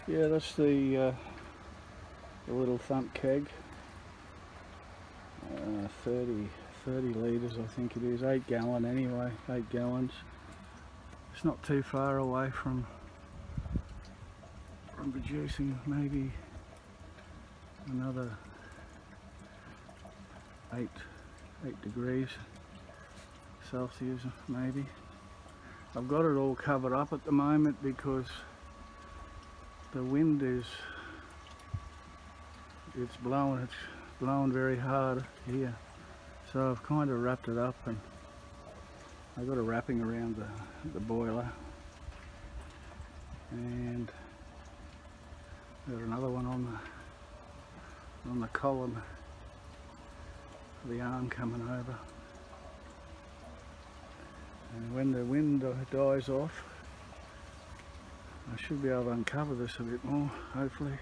Yeah, that's the little thump keg. 30 litres I think it is, 8 gallon anyway, 8 gallons. It's not too far away from producing maybe another 8 degrees Celsius maybe. I've got it all covered up at the moment because the wind it's blowing very hard here, so I've kind of wrapped it up, and I've got a wrapping around the boiler, and got another one on the column for the arm coming over. And when the wind dies off, I should be able to uncover this a bit more, hopefully.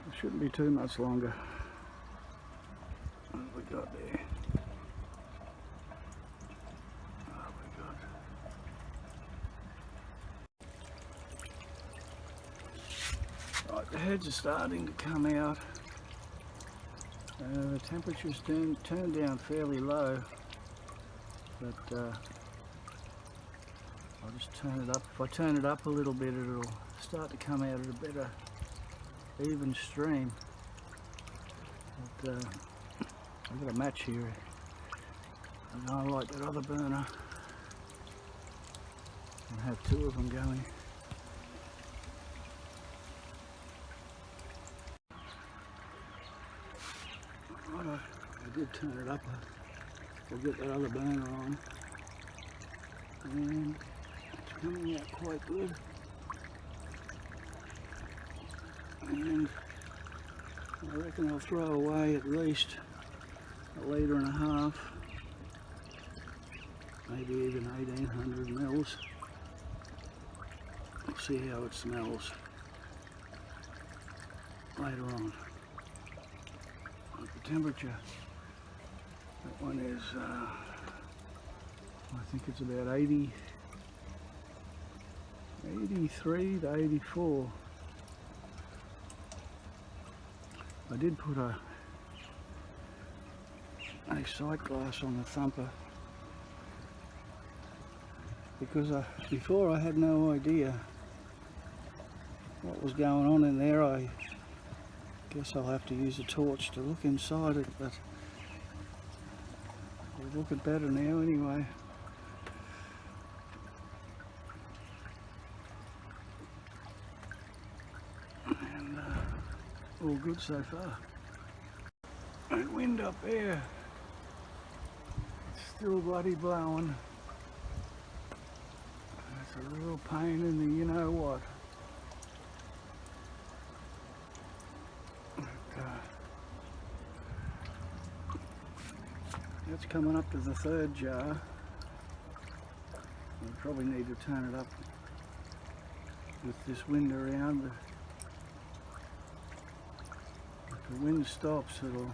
It shouldn't be too much longer. What have we got there? What have we got? Right, the heads are starting to come out. The temperature's turned down fairly low, but I'll just turn it up. If I turn it up a little bit, it'll start to come out at a better even stream. But I've got a match here, and I like that other burner, and have 2 of them going. Right, I did turn it up. I'll get that other burner on, and it's coming out quite good. And I reckon I'll throw away at least 1.5 litres, maybe even 1800 mils. We'll see how it smells later on. The temperature, that one is, I think it's about 83 to 84. I did put a sight glass on the thumper because before I had no idea what was going on in there. I guess I'll have to use a torch to look inside it, but it's looking better now anyway. And all good so far. That wind up there, it's still bloody blowing. It's a real pain in the you know what. It's coming up to the 3rd jar. I probably need to turn it up with this wind around. If the wind stops, it'll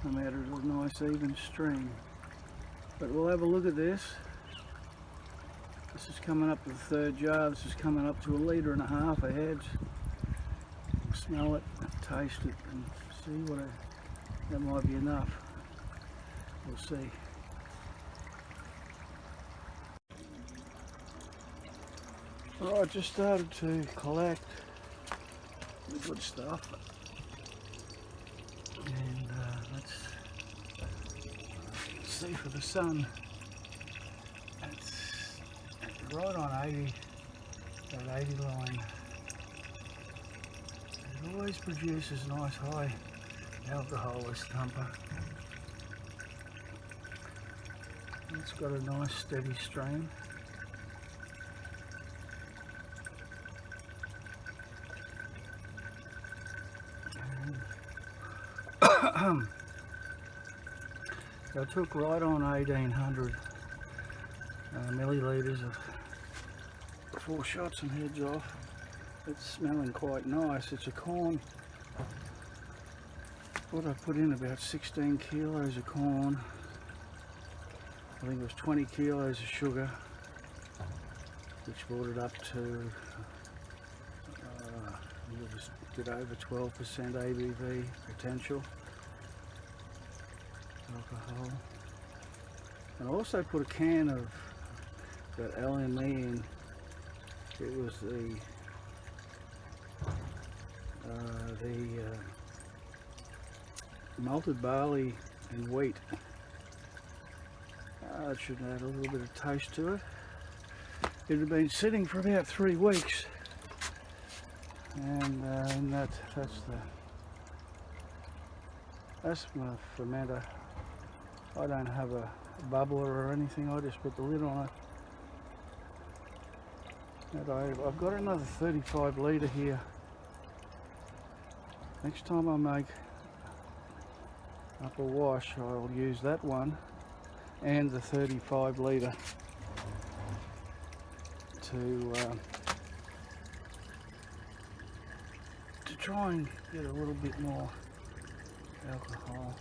come out as a nice even stream. But we'll have a look at this. This is coming up to the 3rd jar. This is coming up to 1.5 litres of heads. We'll smell it, taste it, and see what that might be enough. We'll see. Alright, just started to collect the good stuff. And let's see for the sun. It's right on 80, that 80 line. It always produces nice high alcohol, this thumper. It's got a nice steady stream. So I took right on 1800 millilitres before shot some heads off. It's smelling quite nice. It's a corn. What I put in about 16 kilos of corn. I think it was 20 kilos of sugar. which brought it up to just get over 12% ABV potential alcohol. And I also put a can of that LME in. It was the malted barley and wheat. It should add a little bit of taste to it. It had been sitting for about 3 weeks, and that's my fermenter. I don't have a bubbler or anything. I just put the lid on it. And I've got another 35 litre here. Next time I make up a wash, I'll use that one and the 35 litre to try and get a little bit more alcohol.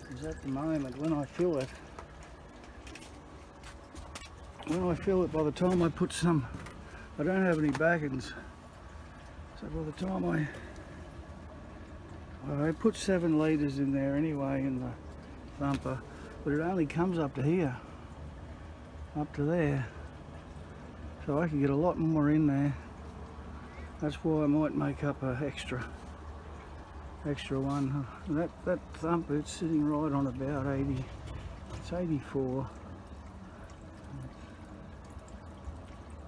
Because at the moment, when I fill it, by the time I put some, I don't have any backends, so by the time I put 7 litres in there anyway in the thumper, but it only comes up to here, up to there, so I can get a lot more in there. That's why I might make up an extra one. That thumper, it's sitting right on about 80. It's 84.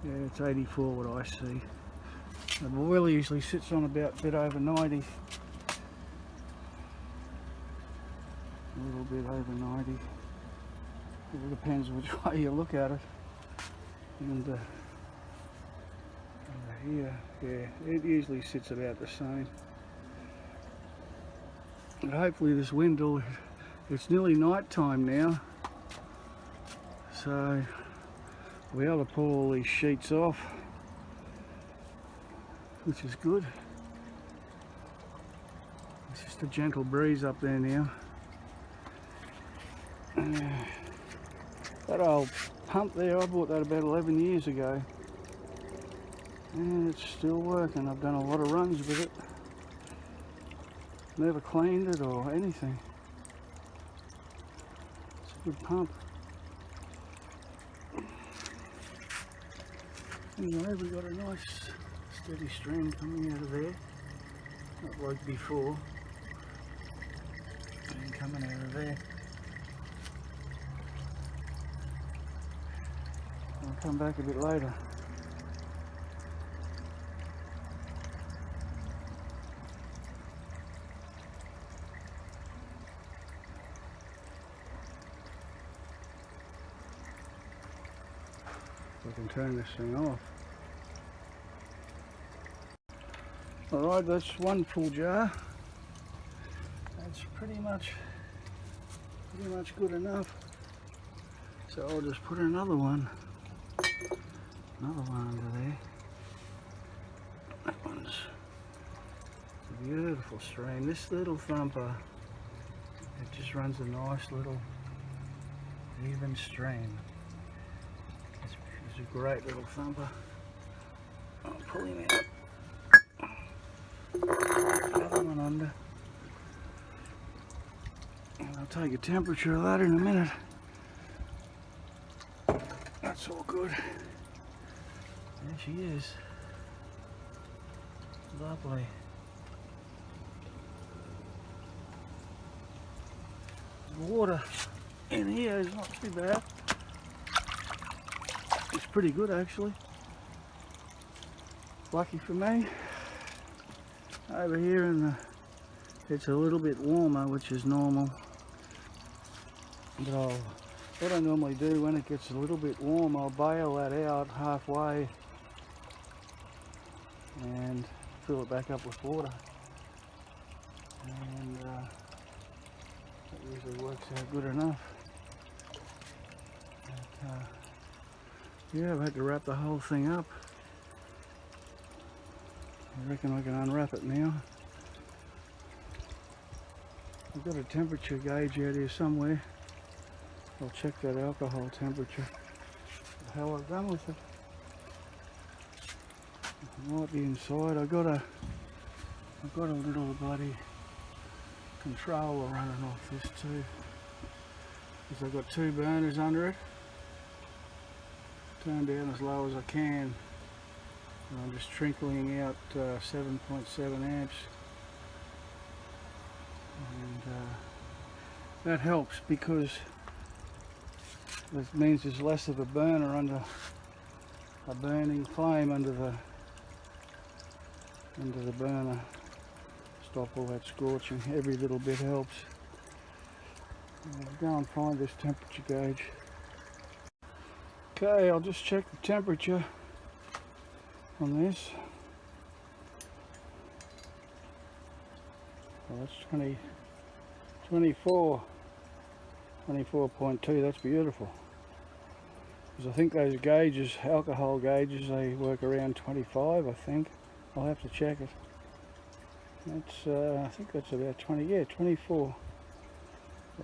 Yeah, it's 84 what I see. The boiler usually sits on about a bit over 90. A little bit over 90. It depends which way you look at it. And here, yeah, it usually sits about the same. And hopefully this wind will, it's nearly night time now, so we'll be able to pull all these sheets off, which is good. It's just a gentle breeze up there now. That old pump there, I bought that about 11 years ago. And it's still working. I've done a lot of runs with it. Never cleaned it or anything. It's a good pump. Anyway, we've got a nice steady stream coming out of there. Not like before. And coming out of there. I'll come back a bit later. I can turn this thing off. Alright, that's one full jar. That's pretty much good enough. So I'll just put another one under there. That one's a beautiful stream. This little thumper, it just runs a nice little even stream. It's a great little thumper. I'll pull him out. Another one under. And I'll take a temperature of that in a minute. That's all good. There she is. Lovely. The water in here is not too bad. It's pretty good actually. Lucky for me. Over here it's a little bit warmer, which is normal. But what I normally do when it gets a little bit warm, I'll bail that out halfway and fill it back up with water. And that usually works out good enough. But, yeah, I've had to wrap the whole thing up. I reckon I can unwrap it now. I've got a temperature gauge out here somewhere. I'll check that alcohol temperature. the hell I've done with it. It might be inside. I've got a little bloody controller running off this too. Because I've got 2 burners under it. Turn down as low as I can. And I'm just trickling out 7.7 amps. And that helps because it means there's less of a burner under a burning flame under the burner. Stop all that scorching. Every little bit helps. I'll go and find this temperature gauge. Okay, I'll just check the temperature on this. Well, that's 24.2. That's beautiful. Because I think those gauges, alcohol gauges, they work around 25. I think I'll have to check it. That's I think that's about 20. Yeah, 24.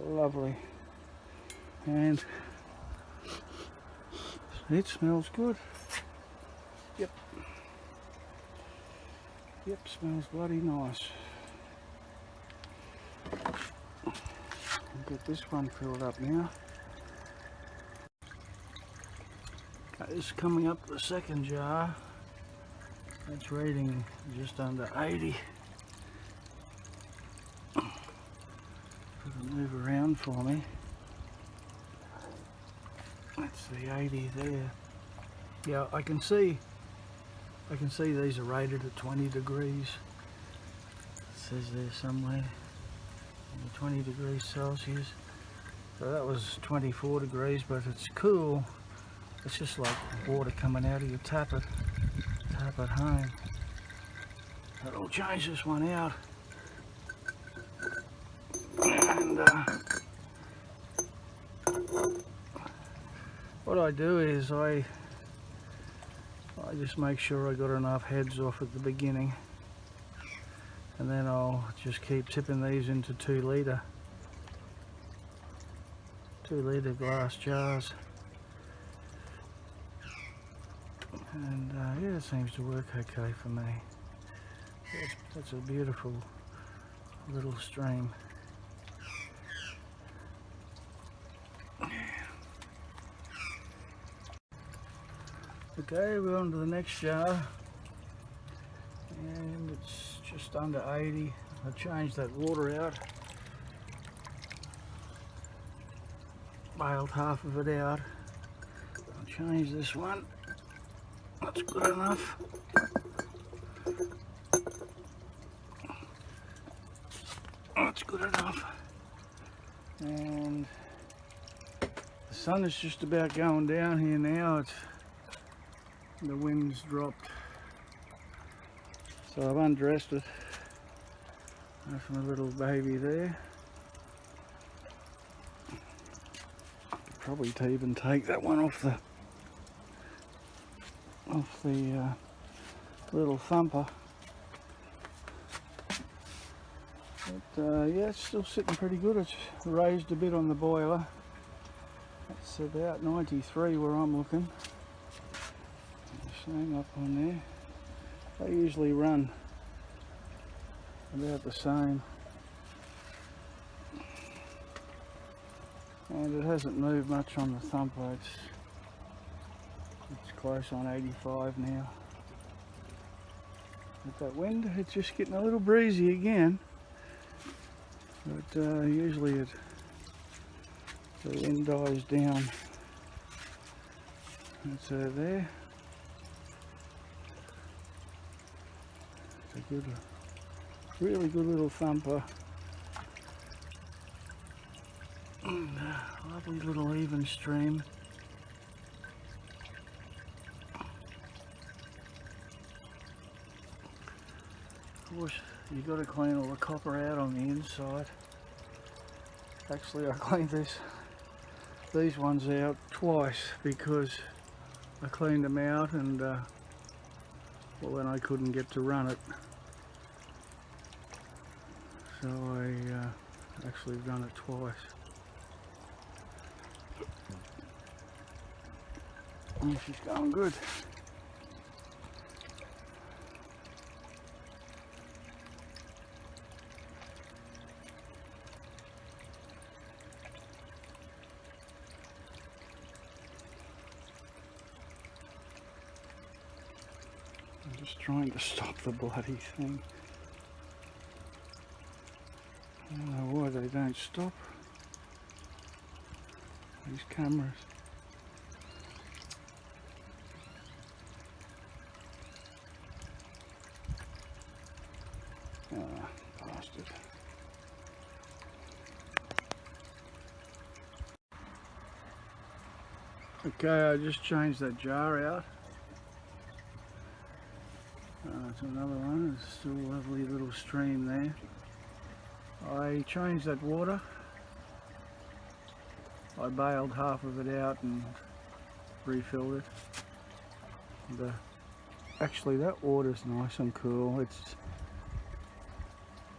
Lovely. And it smells good. Yep. Yep, smells bloody nice. I'll get this one filled up now. Okay, this is coming up to the second jar. That's rating just under 80. It'll move around for me. That's the 80 there. Yeah, I can see these are rated at 20 degrees. It says there somewhere. 20 degrees Celsius. So that was 24 degrees, but it's cool. It's just like water coming out of your tap at home. I'll change this one out. And what I do is I just make sure I got enough heads off at the beginning, and then I'll just keep tipping these into 2 litre glass jars. And yeah, it seems to work okay for me. That's a beautiful little stream. Okay, we're on to the next jar, and it's just under 80. I changed that water out, bailed half of it out. I'll change this one. That's good enough. That's good enough. And the sun is just about going down here now. The wind's dropped, so I've undressed it. That's my little baby there. Probably to even take that one off the little thumper. But yeah, it's still sitting pretty good. It's raised a bit on the boiler. It's about 93 where I'm looking. Same up on there. They usually run about the same. And it hasn't moved much on the thumper. It's close on 85 now. With that wind, it's just getting a little breezy again. But usually the wind dies down. That's her there. It's a good, really good little thumper. Lovely little even stream. Of course, you got to clean all the copper out on the inside. Actually, I cleaned these ones out twice because I cleaned them out and well, then I couldn't get to run it. So I actually done it twice. And she's going good. I'm just trying to stop the bloody thing. I don't know why they don't stop. These cameras. Ah, bastard. Okay, I just changed that jar out. It's another one. There's still a lovely little stream there. I changed that water. I bailed half of it out and refilled it. And, actually, that water's nice and cool. It's,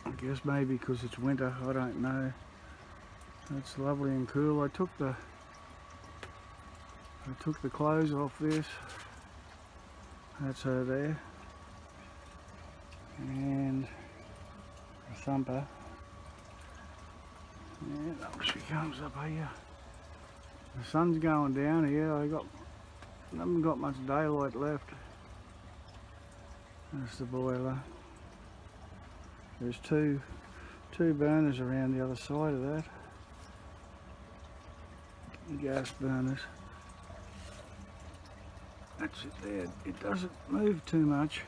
I guess maybe because it's winter, I don't know. It's lovely and cool. I took the clothes off this. That's her there. And the thumper. And up she comes up here. The sun's going down here. I haven't got much daylight left. That's the boiler. There's two burners around the other side of that. Gas burners. That's it there. It doesn't move too much.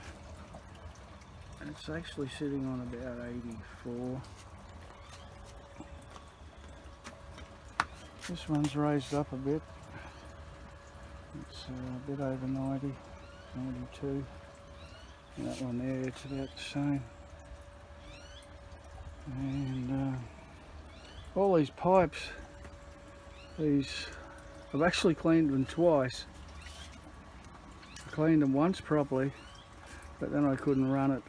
It's actually sitting on about 84. This one's raised up a bit. It's a bit over 90, 92. And that one there, it's about the same. And all these pipes, I've actually cleaned them twice. I cleaned them once properly, but then I couldn't run it.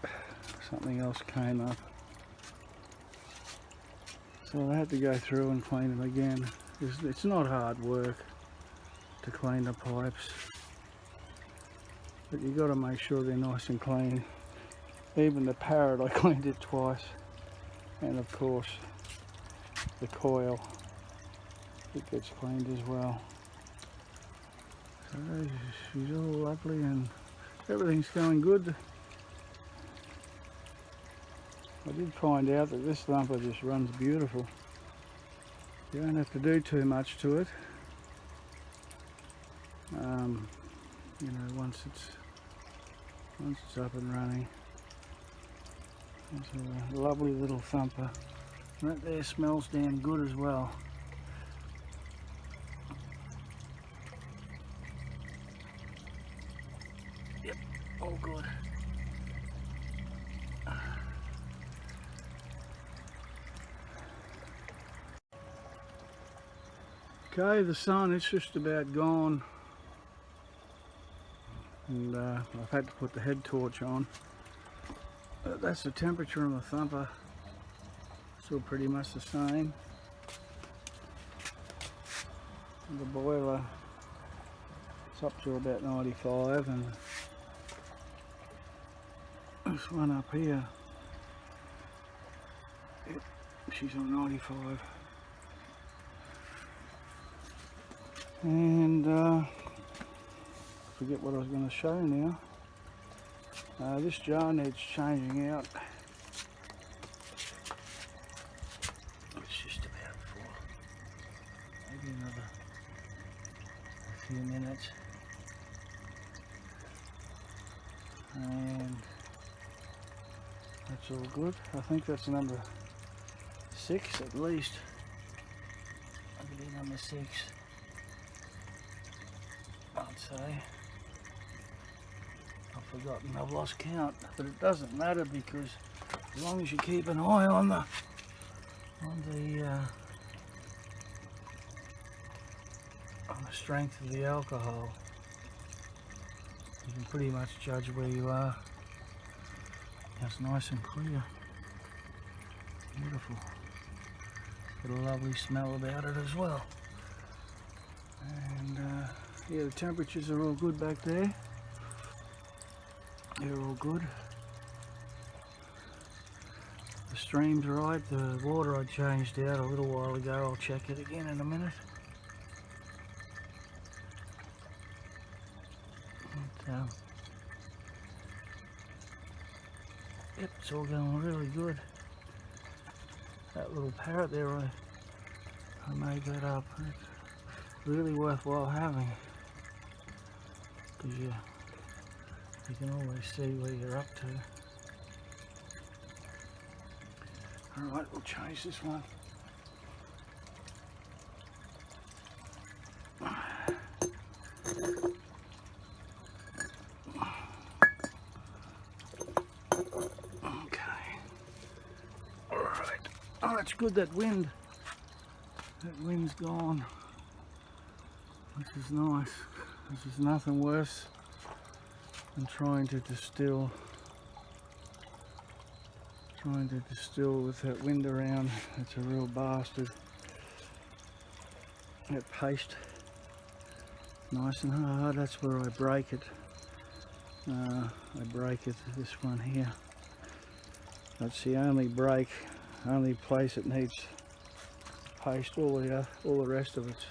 Something else came up. So I had to go through and clean them again. It's not hard work to clean the pipes, but you got to make sure they're nice and clean. Even the parrot, I cleaned it twice, and of course the coil, it gets cleaned as well. So she's all lovely and everything's going good. I did find out that this thumper just runs beautiful. You don't have to do too much to it. You know, once it's up and running. It's a lovely little thumper. And that there smells damn good as well. Yep, all good. Okay, the sun, it's just about gone, and I've had to put the head torch on. But that's the temperature on the thumper, still pretty much the same. And the boiler, it's up to about 95, and this one up here, she's on 95. And forget what I was going to show now. This jar needs changing out. It's just about full. Maybe another few minutes. And that's all good. I think that's number 6 at least. Maybe number 6. I'd say. I've forgotten, I've lost count, but it doesn't matter because as long as you keep an eye on the strength of the alcohol, you can pretty much judge where you are. It's nice and clear. Beautiful. Got a lovely smell about it as well. And Yeah, the temperatures are all good back there. They're all good. The stream's right. The water I changed out a little while ago. I'll check it again in a minute. But, yep, it's all going really good. That little parrot there, I made that up. It's really worthwhile having, because you can always see where you're up to. Alright, we'll change this one. Okay. Alright. Oh, it's good that wind's gone. Which is nice. This is nothing worse than trying to distill with that wind around. It's a real bastard. That paste, nice and hard. That's where I break it. I break it, this one here. That's the only place it needs paste. All the rest of it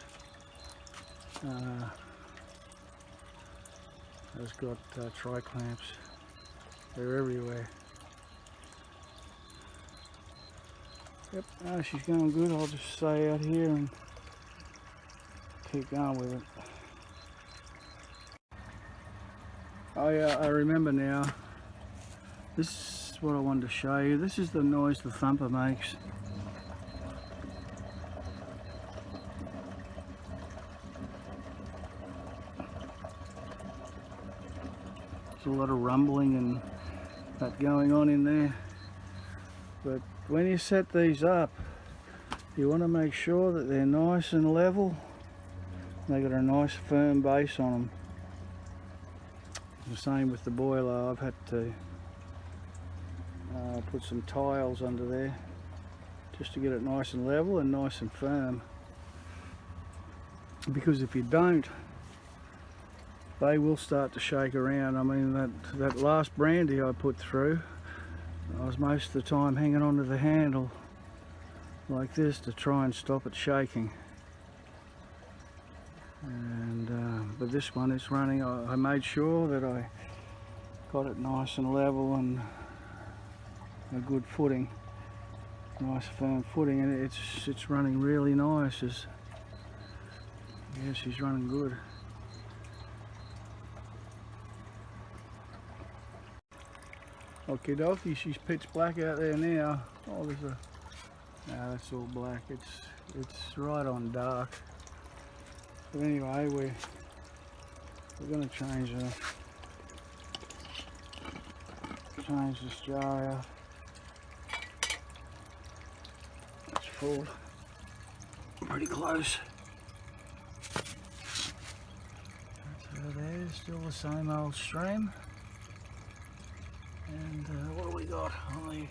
has got tri-clamps. They're everywhere. Yep, she's going good. I'll just stay out here and keep going with it. I remember now. This is what I wanted to show you. This is the noise the thumper makes. There's a lot of rumbling and that going on in there. But when you set these up, you want to make sure that they're nice and level. They got a nice firm base on them. The same with the boiler. I've had to put some tiles under there just to get it nice and level and nice and firm. Because if you don't, they will start to shake around. I mean, that last brandy I put through, I was most of the time hanging onto the handle like this to try and stop it shaking. And but this one is running. I made sure that I got it nice and level and a good footing, nice firm footing, and it's running really nice. Yeah, she's running good. Okie dokie, she's pitch black out there now. Oh, there's a... No, that's all black. It's right on dark. But anyway, we're going to change this jar out. It's full. Pretty close. That's her there. Still the same old stream. And what do we got on the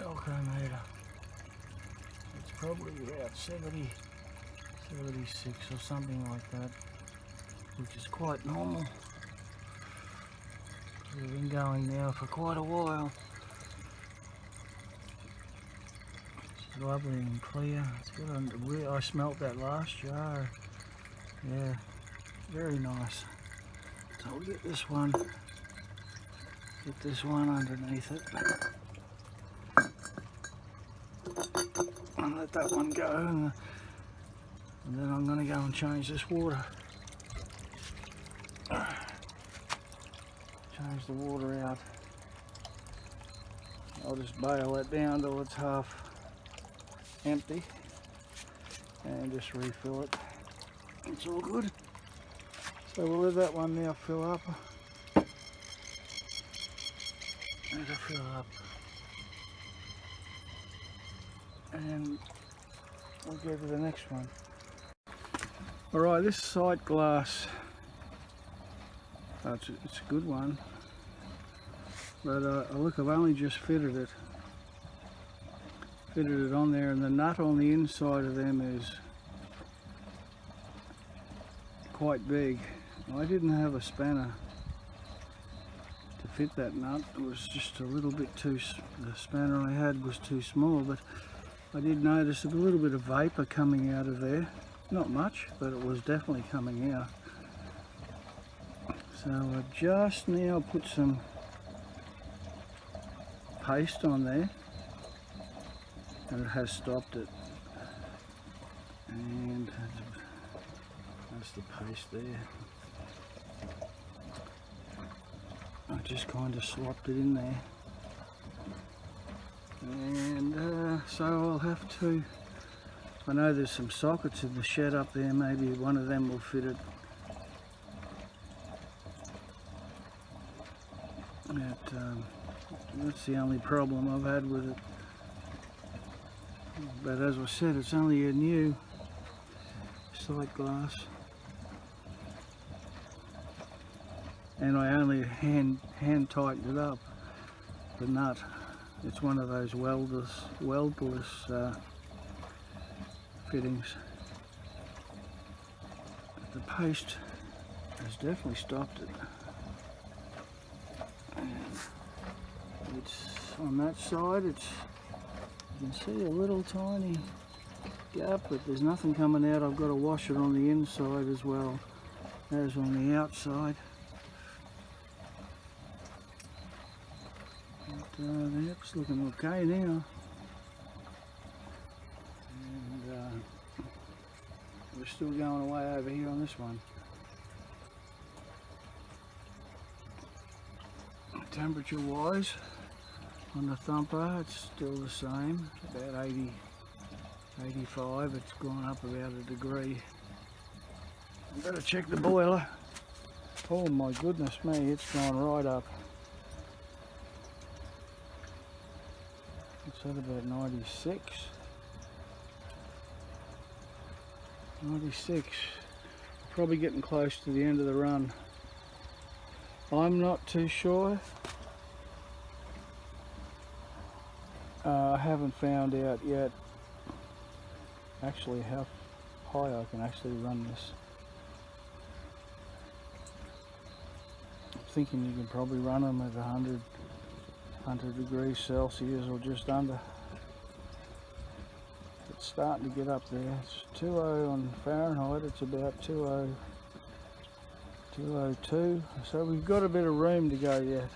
alcometer? It's probably about 76 or something like that, which is quite normal. We've been going now for quite a while. It's lovely and clear. It's good. I smelt that last jar. Yeah, very nice. So we'll get this one. Get this one underneath it. And let that one go. And then I'm going to go and change this water. Change the water out. I'll just bail it down till it's half empty. And just refill it. It's all good. So we'll let that one now fill up. Let it fill up. And we'll go to the next one. Alright, this sight glass, it's a good one. But look, I've only just fitted it on there, and the nut on the inside of them quite big. I didn't have a spanner to fit that nut. It was just a little bit too, the spanner I had was too small, but I did notice a little bit of vapor coming out of there. Not much, but it was definitely coming out. So I've just now put some paste on there, and it has stopped it. And that's the paste there. I just kind of slopped it in there. And so I'll have to, I know there's some sockets in the shed up there, maybe one of them will fit it. That's the only problem I've had with it. But as I said, it's only a new sight glass. And I only hand tightened it up, the nut. It's one of those welderless fittings. The paste has definitely stopped it. And it's on that side, it's, you can see a little tiny gap, but there's nothing coming out. I've got to wash it on the inside as well as on the outside. But it's looking okay now. And we're still going away over here on this one. Temperature wise on the thumper, it's still the same, about 80, 85. It's gone up about a degree. I've got to check the boiler. Oh my goodness me, it's gone right up. It's at about 96. 96. Probably getting close to the end of the run. I'm not too sure. I haven't found out yet actually how high I can actually run this. I'm thinking you can probably run them at 100 degrees Celsius or just under. It's starting to get up there. It's 20 on Fahrenheit, it's about 202, so we've got a bit of room to go yet.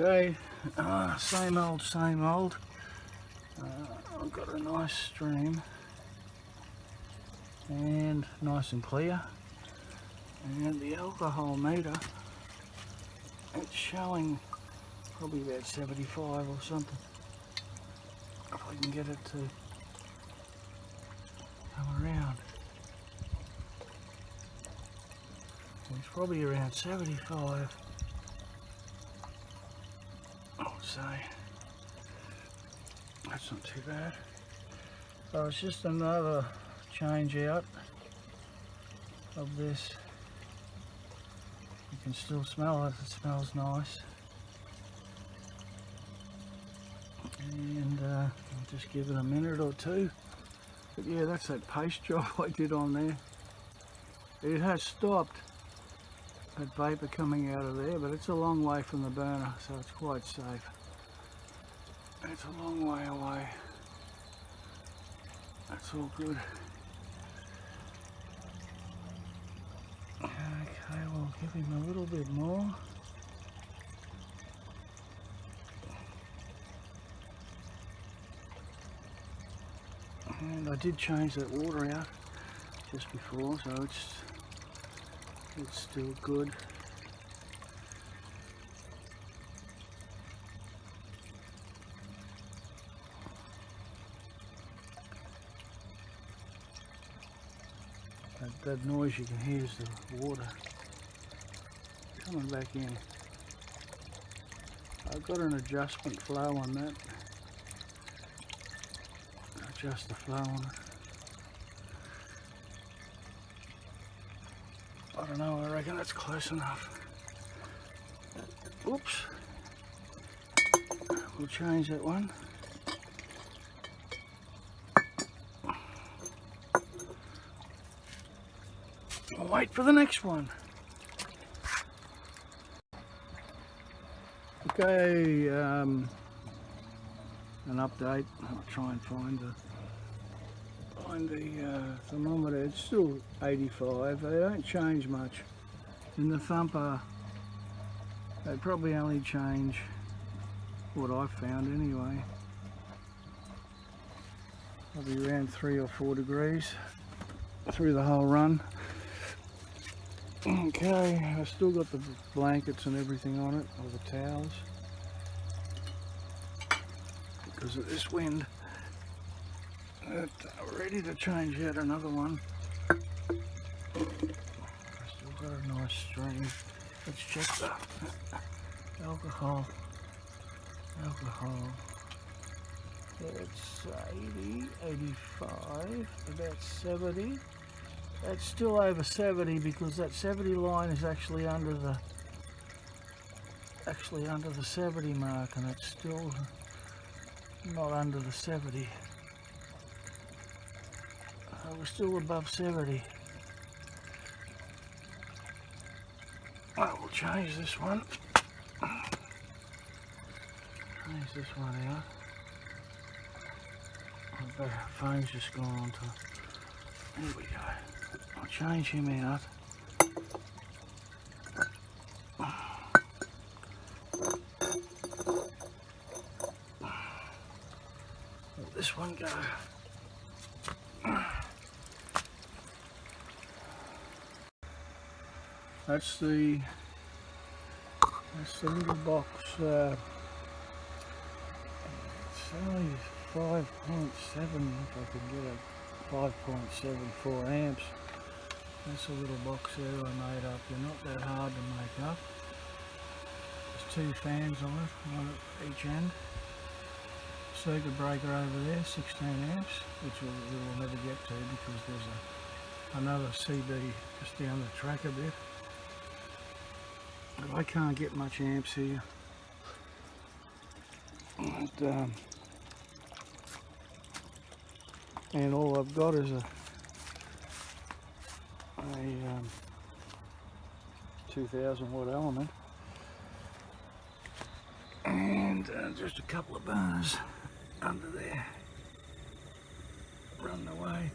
Okay, same old, same old. I've got a nice stream and nice and clear, and the alcohol meter, it's showing probably about 75 or something, if I can get it to come around. It's probably around 75, I would say. That's not too bad. So it's just another change out of this. You can still smell it, it smells nice. And I'll just give it a minute or two. But yeah, that's that paste job I did on there. It has stopped, that vapour coming out of there, but it's a long way from the burner, so it's quite safe. It's a long way away. That's all good. Okay, we'll give him a little bit more. And I did change that water out just before, so it's still good. That noise you can hear is the water coming back in. I've got an adjustment flow on that. Adjust the flow on it. I don't know, I reckon that's close enough. Oops. We'll change that one. I'll wait for the next one. Okay, an update. I'll try and find the thermometer. It's still 85. They don't change much. In the thumper, they probably only change what I've found anyway. I'll be around 3 or 4 degrees through the whole run. Okay, I've still got the blankets and everything on it, or the towels, because of this wind. But ready to change out another one. I've still got a nice stream. Let's check the alcohol. It's 80, 85, about 70. That's still over 70 because that 70 line is actually under the 70 mark, and it's still not under the 70. So we're still above 70. I will change this one. Change this one out. The phone's just gone on to. There we go. I'll change him out. Let this one go. That's the little box. It's only 5.7, if I could get it, 5.74 amps. That's a little box there I made up. They're not that hard to make up. There's 2 fans on it, one at each end. Circuit breaker over there, 16 amps, which we will never get to because there's another CB just down the track a bit. But I can't get much amps here. And all I've got is a 2000 watt element and just a couple of burners under there running away.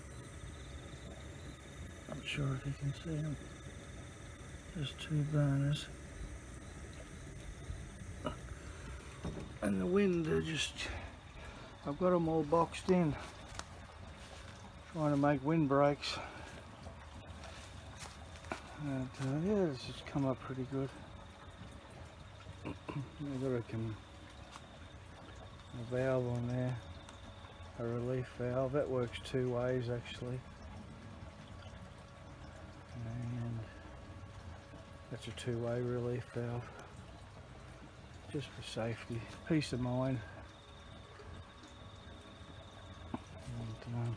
I'm not sure if you can see them. Just 2 burners, and the wind I've got them all boxed in, trying to make windbreaks. And yeah, this has come up pretty good. I've got a valve on there, a relief valve. That works 2 ways actually. And that's a 2-way relief valve. Just for safety, peace of mind. And,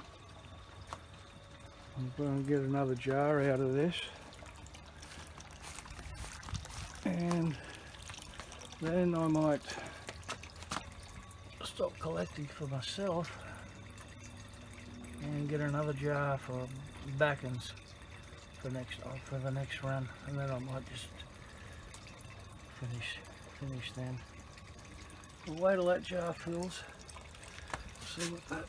I'm going to get another jar out of this. And then I might stop collecting for myself and get another jar for backings for the next run, and then I might just finish then. We'll wait till that jar fills. See what the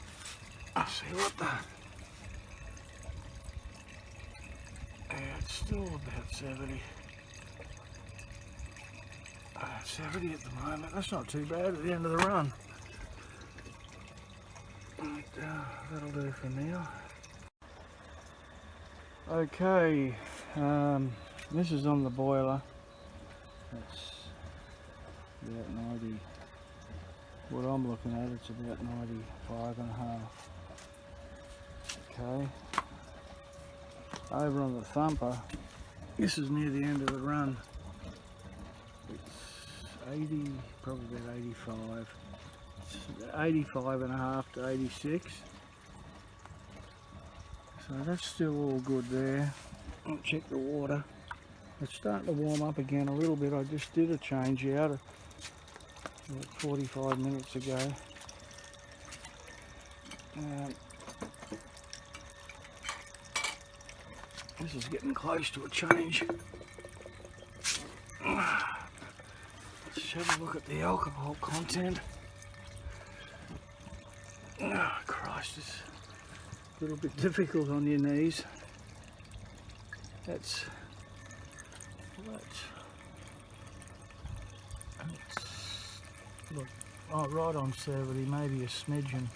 yeah, it's still about 70. 70 at the moment. That's not too bad at the end of the run. But, that'll do for now. Okay, this is on the boiler. That's about 90. What I'm looking at, it's about 95.5. Okay. Over on the thumper, this is near the end of the run. It's 80, probably about 85. It's 85.5 to 86. So that's still all good there. I'll check the water. It's starting to warm up again a little bit. I just did a change out about 45 minutes ago. This is getting close to a change. Let's have a look at the alcohol content. Oh, Christ, it's a little bit difficult on your knees. That's look, oh, right on 70, maybe a smidgen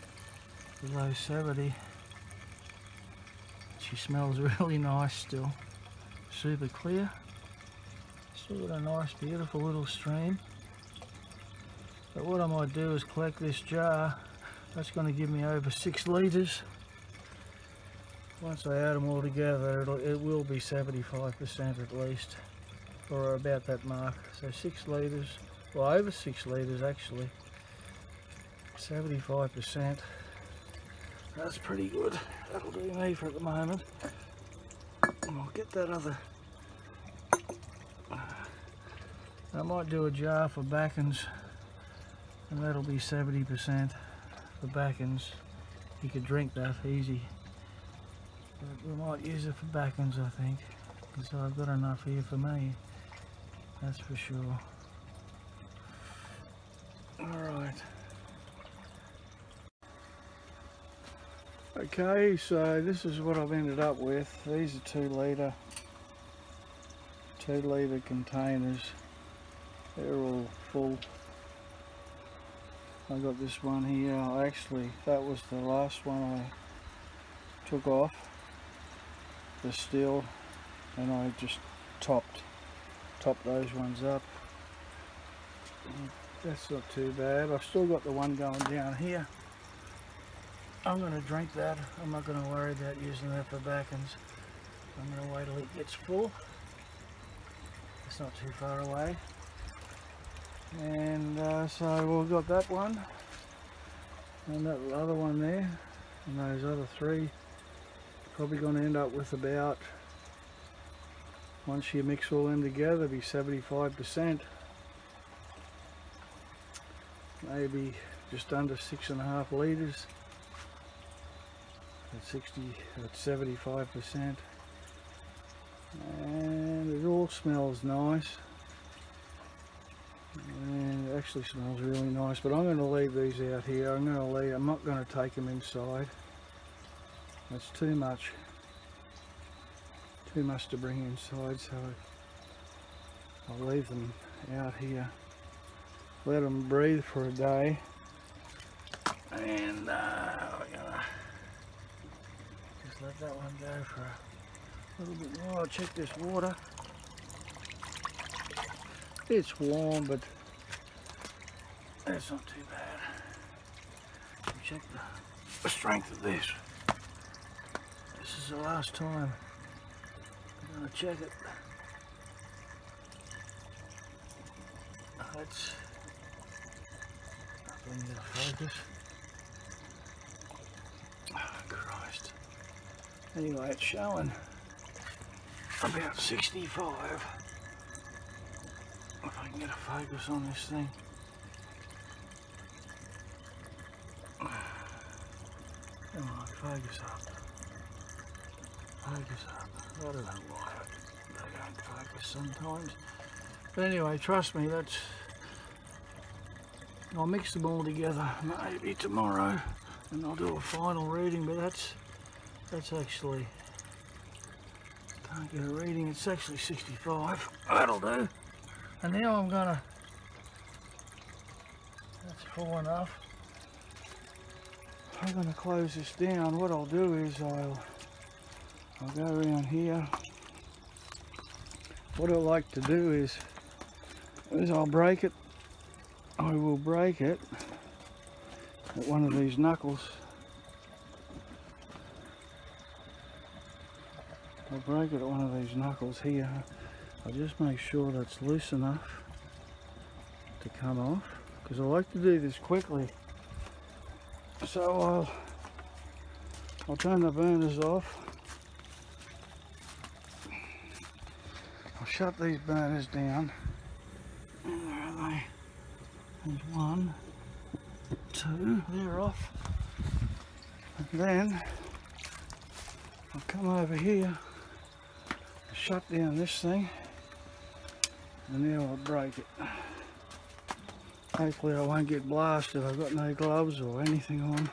below 70. She smells really nice still, super clear. Still got a nice beautiful little stream. But what I might do is collect this jar. That's going to give me over 6 litres. Once I add them all together, it will be 75% at least, or about that mark. So 6 litres, well, over 6 litres actually, 75%. That's pretty good. That'll do me for the moment. And I'll get that other. I might do a jar for backens, and that'll be 70% for backens. You could drink that easy. But we might use it for backens, I think. So I've got enough here for me. That's for sure. Alright. Okay, so this is what I've ended up with. These are 2 litre containers. They're all full. I got this one here. Actually, that was the last one I took off the still, and I just topped those ones up. That's not too bad. I've still got the one going down here. I'm going to drink that. I'm not going to worry about using that for backens. I'm going to wait till it gets full. It's not too far away. And so we've got that one and that other one there, and those other 3. Probably going to end up with about, once you mix all them together, be 75%. Maybe just under 6.5 litres. At 75%. And it all smells nice. And it actually smells really nice, but I'm going to leave these out here. I'm not going to take them inside. That's too much to bring inside, so I'll leave them out here. Let them breathe for a day, and we're gonna just let that one go for a little bit more. I'll check this water. It's warm, but that's not too bad. Check the strength of this. This is the last time I'm going to check it. Let's bring it to focus. Oh, Christ. Anyway, it's showing about 65. If I can get a focus on this thing. Come on, focus up. Focus up. I don't know why they don't focus sometimes. But anyway, trust me, I'll mix them all together maybe tomorrow and I'll do a final reading, but that's actually, can't get a reading, it's actually 65. That'll do. And now that's full enough. I'm gonna close this down. What I'll do is I'll go around here. What I like to do is I'll break it. I will break it at one of these knuckles. I'll break it at one of these knuckles here. I'll just make sure that's loose enough to come off, because I like to do this quickly. So I'll turn the burners off. I'll shut these burners down. And where are they? There's 1, 2, they're off. And then I'll come over here shut down this thing, and now I'll break it. Hopefully I won't get blasted. I've got no gloves or anything on.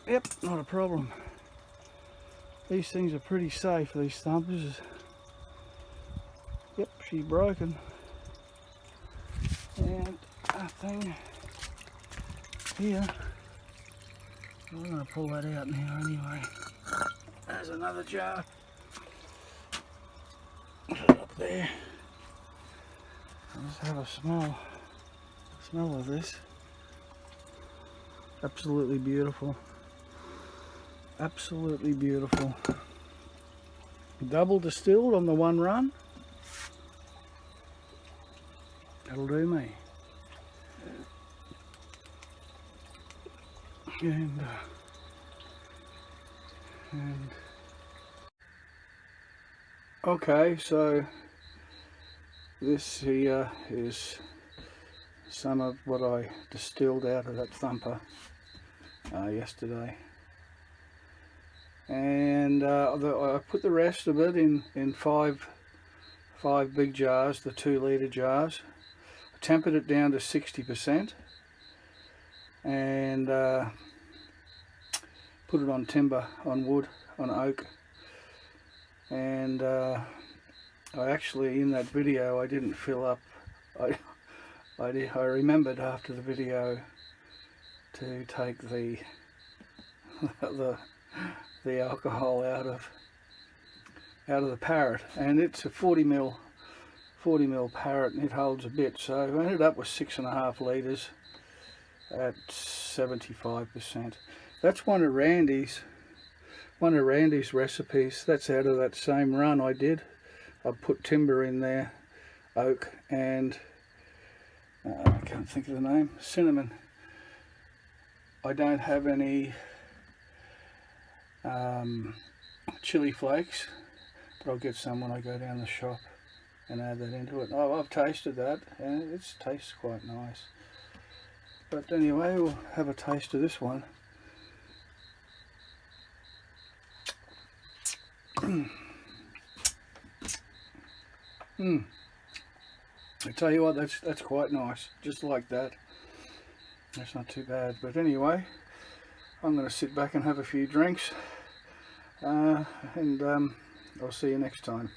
Yep, not a problem. These things are pretty safe, these thumpers. Yep, she's broken. And that thing here, I'm going to pull that out now anyway. There's another jar. Put it up there. Let's have a smell of this. Absolutely beautiful. Absolutely beautiful. Double distilled on the one run. That'll do me. And okay, so this here is some of what I distilled out of that thumper yesterday, and I put the rest of it in five big jars, the 2 litre jars. I tempered it down to 60% and put it on timber, on wood, on oak. And I actually, in that video, I didn't fill up. I remembered after the video to take the the alcohol out of the parrot, and it's a 40 ml parrot, and it holds a bit. So I ended up with 6.5 litres at 75%. That's one of Randy's recipes. That's out of that same run I did. I put timber in there, oak, and I can't think of the name, cinnamon. I don't have any chili flakes, but I'll get some when I go down the shop and add that into it. Oh, I've tasted that and it tastes quite nice. But anyway, we'll have a taste of this one. I tell you what, that's quite nice, just like that. That's not too bad. But anyway, I'm going to sit back and have a few drinks, and I'll see you next time.